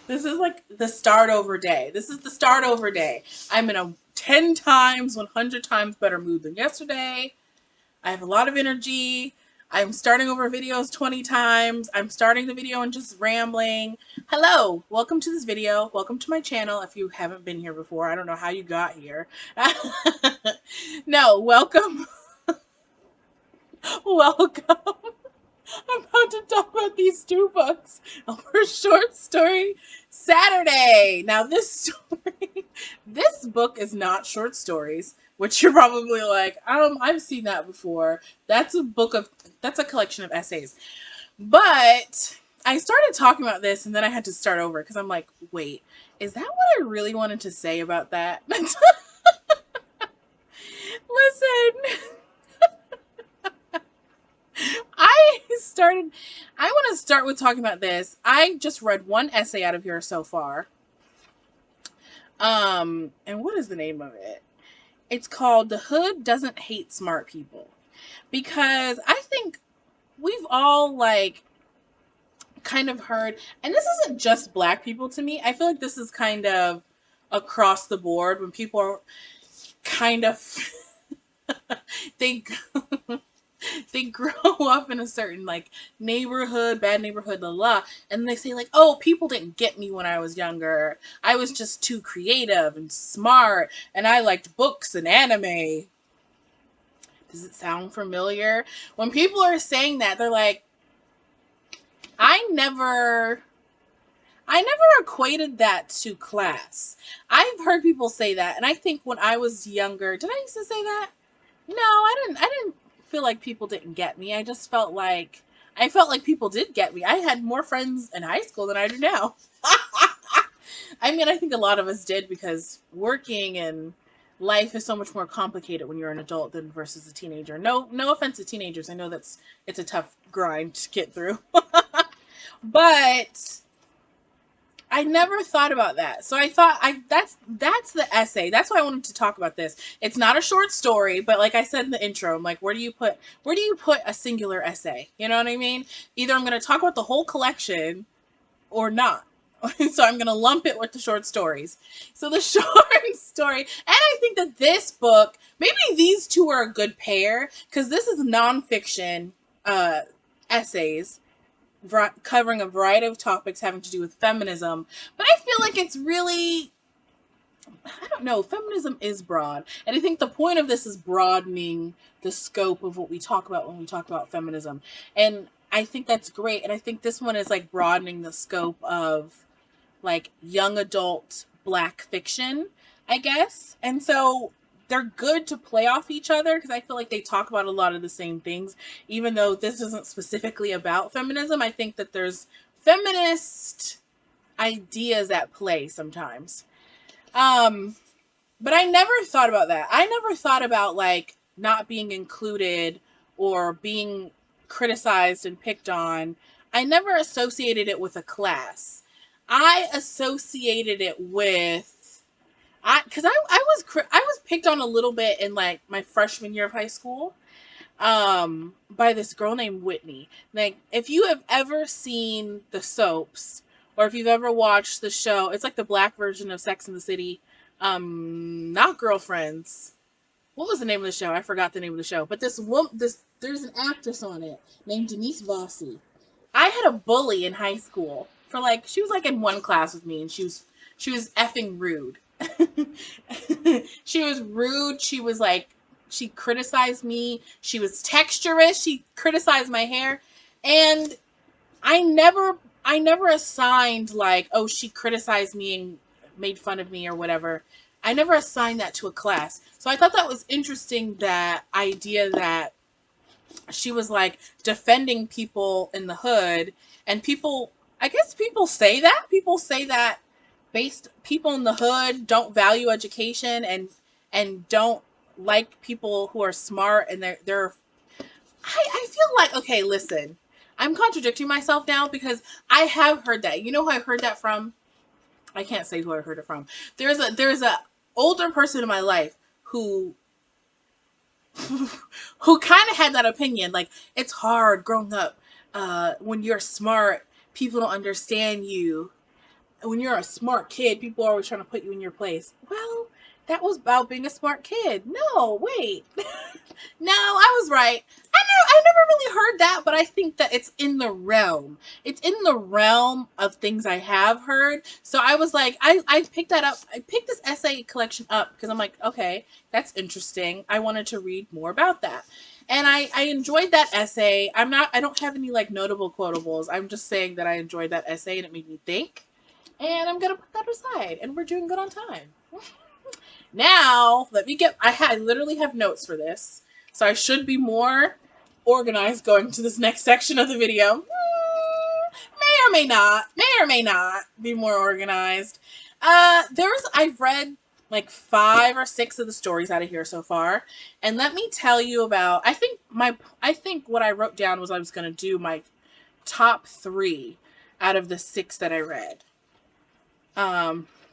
This is like the start over day. This is the start over day. I'm in a 10 times, 100 times better mood than yesterday. I have a lot of energy. I'm starting over videos 20 times. I'm starting the video and just rambling. Hello, welcome to this video. Welcome to my channel. If you haven't been here before, I don't know how you got here. No, welcome. Welcome. I'm about to talk about these two books for Short Story Saturday. Now, this book is not short stories, which you're probably like, I've seen that before. That's a collection of essays. But I started talking about this and then I had to start over because I'm like, wait, is that what I really wanted to say about that? Listen, I started. I want to start with talking about this. I just read one essay out of here so far. And what is the name of it? It's called "The Hood Doesn't Hate Smart People," because I think we've all like kind of heard, and this isn't just Black people to me. I feel like this is kind of across the board when people are kind of they they grow up in a certain like neighborhood, bad neighborhood, la la, and they say like, "Oh, people didn't get me when I was younger. I was just too creative and smart, and I liked books and anime." Does it sound familiar? When people are saying that, they're like, "I never." I never equated that to class. I've heard people say that, and I think when I was younger, did I used to say that? No, I didn't feel like people didn't get me. I felt like people did get me. I had more friends in high school than I do now. I mean, I think a lot of us did because working and life is so much more complicated when you're an adult than versus a teenager. No offense to teenagers. I know it's a tough grind to get through. But I never thought about that. So I thought that's the essay. That's why I wanted to talk about this. It's not a short story, but like I said in the intro, I'm like, where do you put a singular essay? You know what I mean? Either I'm going to talk about the whole collection or not. So I'm going to lump it with the short stories. So the short story, and I think that this book, maybe these two are a good pair because this is nonfiction uh, essays covering a variety of topics having to do with feminism. But I feel like it's really, I don't know, feminism is broad. And I think the point of this is broadening the scope of what we talk about when we talk about feminism. And I think that's great. And I think this one is like broadening the scope of like young adult Black fiction, I guess. And so they're good to play off each other because I feel like they talk about a lot of the same things. Even though this isn't specifically about feminism, I think that there's feminist ideas at play sometimes. Um, but I never thought about that. I never thought about like not being included or being criticized and picked on. I never associated it with a class. I associated it with I was picked on a little bit in like my freshman year of high school by this girl named Whitney. Like if you have ever seen the soaps or if you've ever watched the show, it's like the Black version of Sex and the City. Not Girlfriends. What was the name of the show? I forgot the name of the show. But there's an actress on it named Denise Vossi. I had a bully in high school for like she was like in one class with me and she was effing rude. She was rude. She was like she criticized me. She was texturous. She criticized my hair. And I never assigned like, oh, she criticized me and made fun of me or whatever. I never assigned that to a class. So I thought that was interesting, that idea that she was like defending people in the hood, and people, I guess people say that based people in the hood don't value education and don't like people who are smart, and they're I feel like, okay, listen, I'm contradicting myself now because I have heard that. You know who I heard that from? I can't say who I heard it from. There's a older person in my life who who kind of had that opinion. Like, it's hard growing up when you're smart. People don't understand you. when you're a smart kid, people are always trying to put you in your place. Well, that was about being a smart kid. No, wait. No, I was right. I never really heard that, but I think that it's in the realm. It's in the realm of things I have heard. So I was like, I picked that up. I picked this essay collection up because I'm like, okay, that's interesting. I wanted to read more about that. And I enjoyed that essay. I don't have any like notable quotables. I'm just saying that I enjoyed that essay and it made me think. And I'm gonna put that aside and we're doing good on time. Now, I literally have notes for this. So I should be more organized going to this next section of the video. May or may not be more organized. I've read like 5 or 6 of the stories out of here so far. And let me tell you about, I think what I wrote down was I was going to do my top 3 out of the 6 that I read.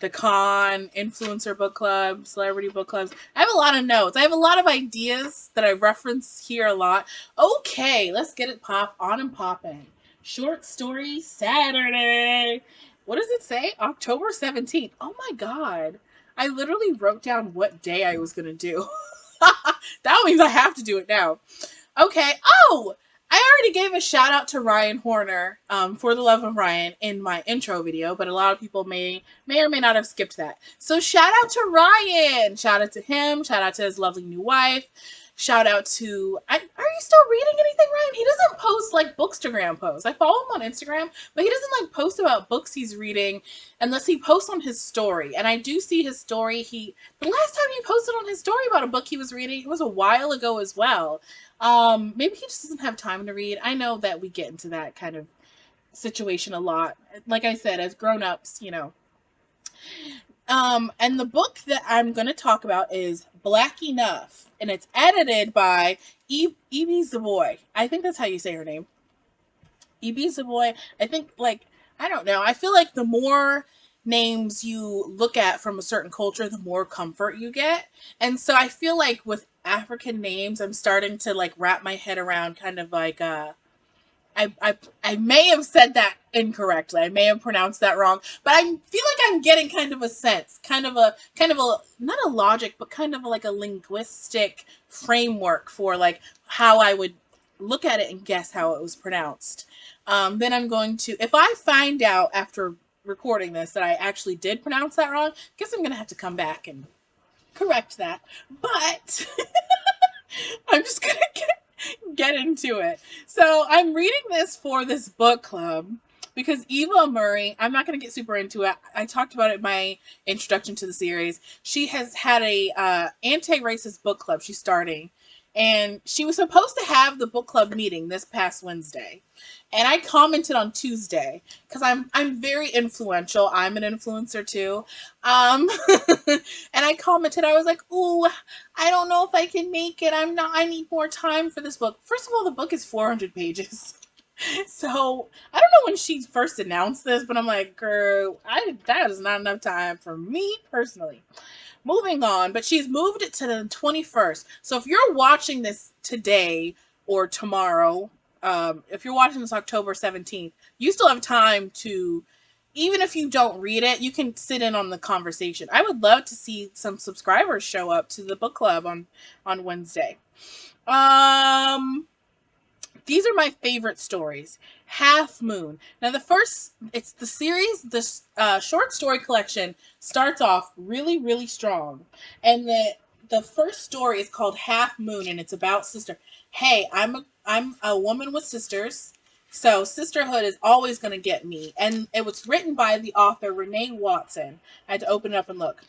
The con, influencer book club, celebrity book clubs. I have a lot of notes. I have a lot of ideas that I reference here a lot. Okay, let's get it on and popping. Short story Saturday. What does it say? October 17th. Oh my god. I literally wrote down what day I was going to do. That means I have to do it now. Okay. Oh, I already gave a shout out to Ryan Horner for the love of Ryan in my intro video, but a lot of people may or may not have skipped that. So shout out to Ryan. Shout out to him. Shout out to his lovely new wife. Shout out to, are you still reading anything, Ryan? He doesn't post like Bookstagram posts. I follow him on Instagram, but he doesn't like post about books he's reading unless he posts on his story. And I do see his story. The last time he posted on his story about a book he was reading, it was a while ago as well. Maybe he just doesn't have time to read. I know that we get into that kind of situation a lot. Like I said, as grown-ups, you know. And the book that I'm going to talk about is Black Enough, and it's edited by Ibi Zoboi. I think that's how you say her name. Ibi Zoboi. I think, like, I don't know. I feel like the more names you look at from a certain culture, the more comfort you get. And so I feel like with African names, I'm starting to like wrap my head around kind of like I may have said that incorrectly. I may have pronounced that wrong, but I feel like I'm getting kind of a sense, kind of a not a logic, but kind of like a linguistic framework for like how I would look at it and guess how it was pronounced. Then I'm going to, if I find out after recording this that I actually did pronounce that wrong, I guess I'm going to have to come back and correct that. But I'm just going to get into it. So I'm reading this for this book club because Eva Murray, I'm not going to get super into it. I talked about it in my introduction to the series. She has had a anti-racist book club she's starting. And she was supposed to have the book club meeting this past Wednesday. And I commented on Tuesday because I'm very influential. I'm an influencer too. And I commented, I was like, ooh, I don't know if I can make it. I need more time for this book. First of all, the book is 400 pages. So I don't know when she first announced this, but I'm like, girl, that is not enough time for me personally. Moving on, but she's moved it to the 21st. So if you're watching this today or tomorrow, if you're watching this October 17th, you still have time to, even if you don't read it, you can sit in on the conversation. I would love to see some subscribers show up to the book club on Wednesday. These are my favorite stories. Half Moon. Now it's the series, this short story collection starts off really, really strong. And the first story is called Half Moon, and it's about sister. Hey, I'm a woman with sisters, so sisterhood is always going to get me. And it was written by the author Renee Watson. I had to open it up and look.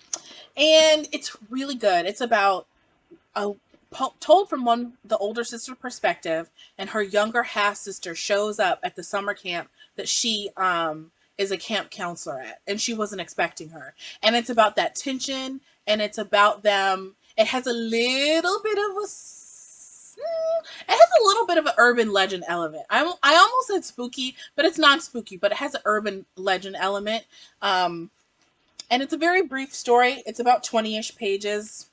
And it's really good. It's about told from the older sister perspective, and her younger half sister shows up at the summer camp that she is a camp counselor at, and she wasn't expecting her. And it's about that tension, and it's about them. It has a little bit of an urban legend element. I almost said spooky, but it's not spooky, but it has an urban legend element. And it's a very brief story. It's about 20-ish pages.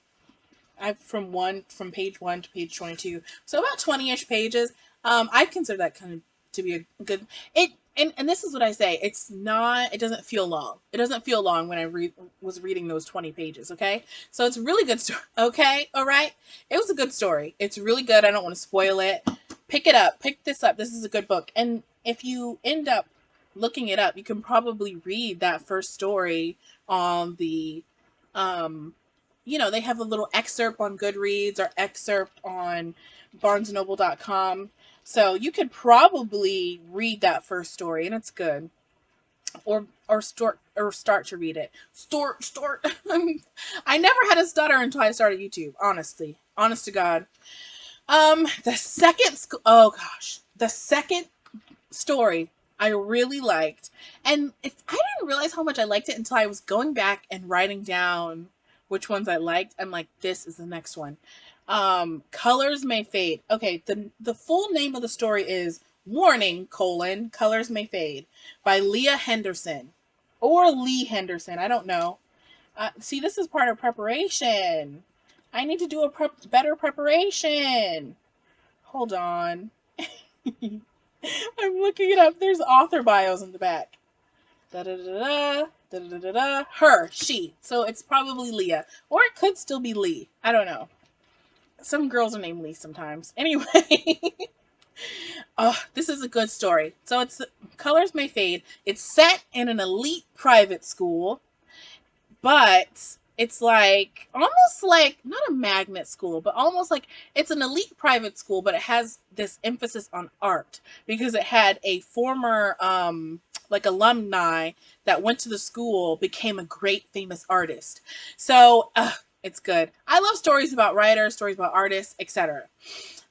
From page 1 to page 22, so about 20-ish pages. I consider that kind of to be a good. and this is what I say. It doesn't feel long. It doesn't feel long when I was reading those 20 pages. Okay. So it's a really good story. Okay. All right. It was a good story. It's really good. I don't want to spoil it. Pick it up. Pick this up. This is a good book. And if you end up looking it up, you can probably read that first story on the, they have a little excerpt on Goodreads or excerpt on barnesandnoble.com. So you could probably read that first story, and it's good. Or start to read it. Start. I never had a stutter until I started YouTube. Honestly, honest to God. The second story I really liked, and I didn't realize how much I liked it until I was going back and writing down which ones I liked. I'm like, this is the next one. Colors May Fade. Okay, the full name of the story is Warning, Colors May Fade by Leah Henderson. Or Lee Henderson, I don't know. See, this is part of preparation. I need to do a better preparation. Hold on. I'm looking it up. There's author bios in the back. Her, she. So it's probably Leah. Or it could still be Lee. I don't know. Some girls are named Lee sometimes. Anyway. This is a good story. So it's Colors May Fade. It's set in an elite private school, but it's like almost like not a magnet school, but almost like it's an elite private school, but it has this emphasis on art because it had a former like alumni that went to the school, became a great famous artist. So it's good. I love stories about writers, stories about artists, etc.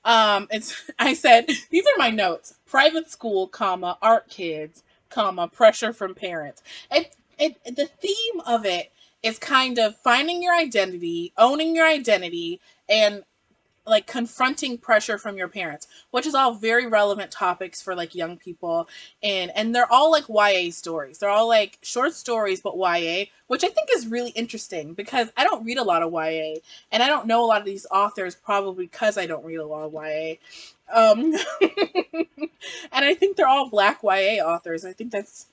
I said, these are my notes: private school, comma, art kids, comma, pressure from parents. The theme of it is kind of finding your identity, owning your identity, and like confronting pressure from your parents, which is all very relevant topics for like young people. And they're all like YA stories. They're all like short stories, but YA, which I think is really interesting because I don't read a lot of YA and I don't know a lot of these authors probably because I don't read a lot of YA. And I think they're all Black YA authors. I think that's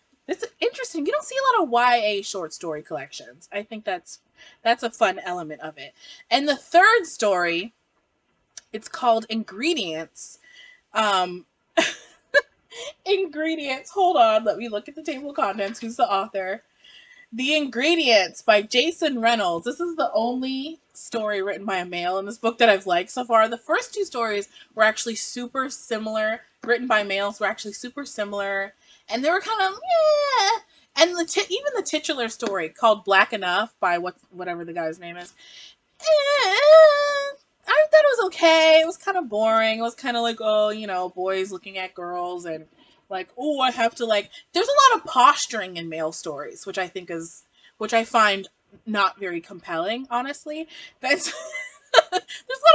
interesting. You don't see a lot of YA short story collections. I think that's a fun element of it. And the third story, it's called Ingredients. Ingredients. Hold on. Let me look at the table of contents. Who's the author? The Ingredients by Jason Reynolds. This is the only story written by a male in this book that I've liked so far. The first two stories were actually super similar. Written by males were actually super similar. And they were kind of, yeah. And even the titular story called Black Enough by whatever the guy's name is. I thought it was okay. It was kind of boring. It was kind of like, boys looking at girls and like, oh, I have to like. There's a lot of posturing in male stories, which I find not very compelling, honestly. There's a lot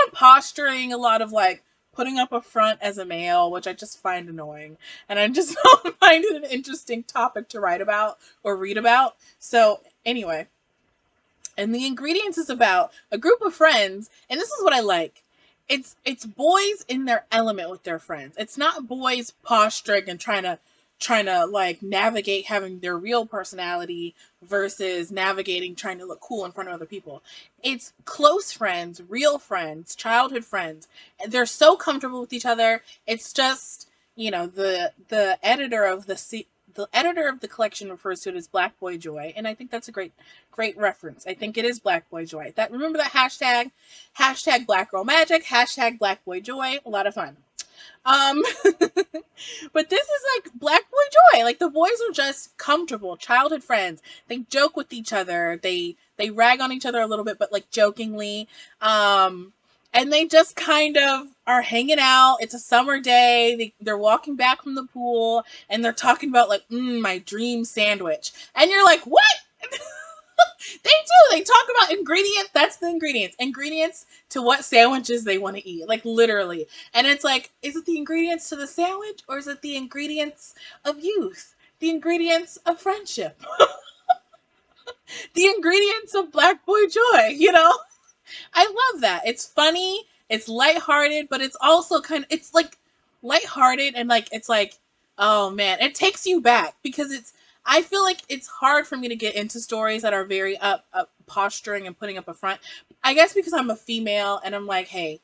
of posturing, a lot of like putting up a front as a male, which I just find annoying, and I just don't find it an interesting topic to write about or read about. So anyway. And The Ingredients is about a group of friends, and this is what I like. It's boys in their element with their friends. It's not boys posturing and trying to like navigate having their real personality versus navigating trying to look cool in front of other people. It's close friends, real friends, childhood friends. They're so comfortable with each other. It's just, the editor of the collection refers to it as Black Boy Joy, and I think that's a great reference. I think it is Black Boy Joy. Remember that hashtag Black Girl Magic, hashtag Black Boy Joy. A lot of fun. But this is like Black Boy Joy. Like the boys are just comfortable, childhood friends. They joke with each other. They rag on each other a little bit, but like jokingly. And they just kind of are hanging out. It's a summer day. They're walking back from the pool and they're talking about like, my dream sandwich. And you're like, what? They do. They talk about ingredients. That's the ingredients. Ingredients to what sandwiches they want to eat. Like literally. And it's like, is it the ingredients to the sandwich or is it the ingredients of youth? The ingredients of friendship? The ingredients of Black Boy Joy, I love that. It's funny, it's lighthearted, but it's also it's like lighthearted and like it's like Oh man, it takes you back because I feel like it's hard for me to get into stories that are very up posturing and putting up a front. I guess because I'm a female and I'm like, hey,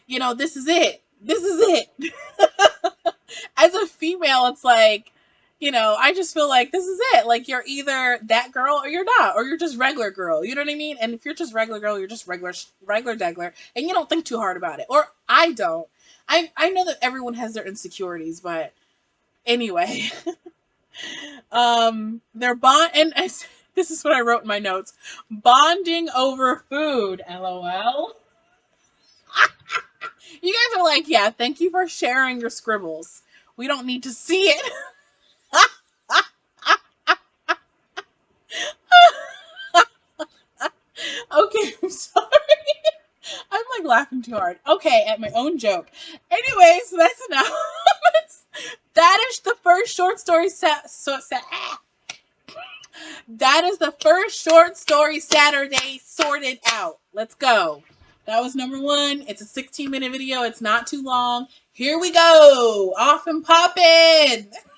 this is it. This is it. As a female, it's like, I just feel like this is it. Like you're either that girl or you're not, or you're just regular girl. You know what I mean? And if you're just regular girl, you're just regular degler, and you don't think too hard about it. Or I don't. I know that everyone has their insecurities, but anyway, they're and this is what I wrote in my notes: bonding over food. LOL. You guys are like, yeah, thank you for sharing your scribbles. We don't need to see it. Okay, I'm sorry. I'm like laughing too hard. Okay, at my own joke. Anyways, that's enough. That is the first short story that is the first short story Saturday sorted out. Let's go. That was number one. It's a 16-minute video. It's not too long. Here we go. Off and poppin'.